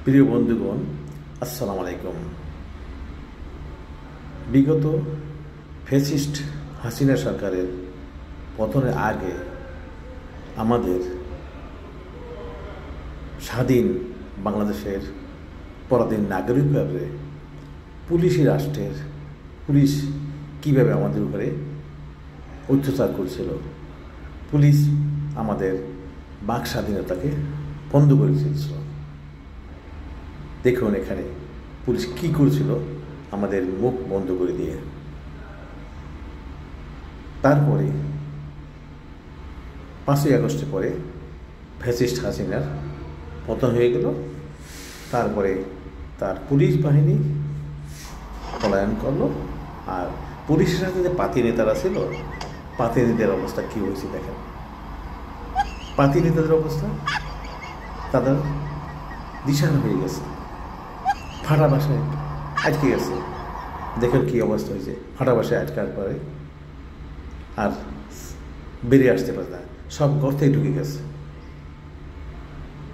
প্রিয় বন্ধুগণ, আসসালামু আলাইকুম। বিগত ফ্যাসিস্ট হাসিনা সরকারের পতনের আগে আমাদের স্বাধীন বাংলাদেশের পরাধীন নাগরিক হিসাবে পুলিশি রাষ্ট্রের পুলিশ কীভাবে আমাদের উপরে অত্যাচার করছিল। পুলিশ আমাদের বাক স্বাধীনতাকে বন্ধ করে দিয়েছিল। দেখুন এখানে পুলিশ কী করেছিল, আমাদের মুখ বন্ধ করে দিয়ে। তারপরে 5ই আগস্টের পরে ফ্যাসিস্ট হাসিনার পতন হয়ে গেল। তারপরে তার পুলিশ বাহিনী পলায়ন করলো। আর পুলিশের সাথে যে পাতি নেতারা ছিল, পাতি নেতাদের অবস্থা কী হয়েছে দেখেন। পাতি নেতাদের অবস্থা, তাদের দিশাহারা হয়ে গেছে, ফাটা বাসায় আটকে গেছে। দেখেন কী অবস্থা হয়েছে, ফাটা বাসায় আটকার পরে আর বেরিয়ে আসতে পারে না, সব গর্তেই ঢুকে গেছে।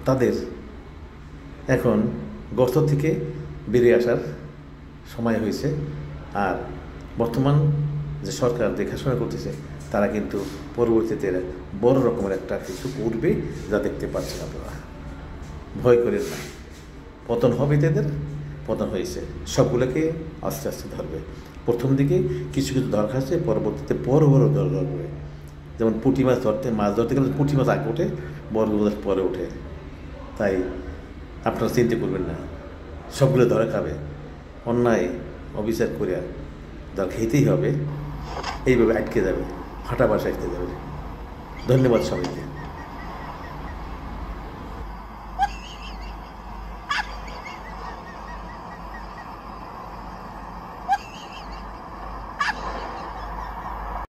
তাদের এখন গর্ত থেকে বেরিয়ে আসার সময় হয়েছে। আর বর্তমান যে সরকার দেখাশোনা করতেছে, তারা কিন্তু পরবর্তীতে বড় রকমের একটা কিছু করবে, যা দেখতে পাচ্ছেন আপনারা। ভয় করেন না, পতন হবে, তাদের পতন হয়েছে, সবগুলোকে আস্তে আস্তে ধরবে। প্রথম দিকে কিছু কিছু দরকার আছে, পরবর্তীতে বড় বড় দরকার হবে। যেমন পুঁটি মাছ ধরতে গেলে পুঁটি মাছ আগে ওঠে, বড় মাছ পরে ওঠে। তাই আপনারা চিন্তা করবেন না, সবগুলো ধরে খাবে। অন্যায় অবিচার করে ধর খেতেই হবে, এইভাবে আটকে যাবে, ফাটা বাসা আটকে যাবে। ধন্যবাদ সবাইকে।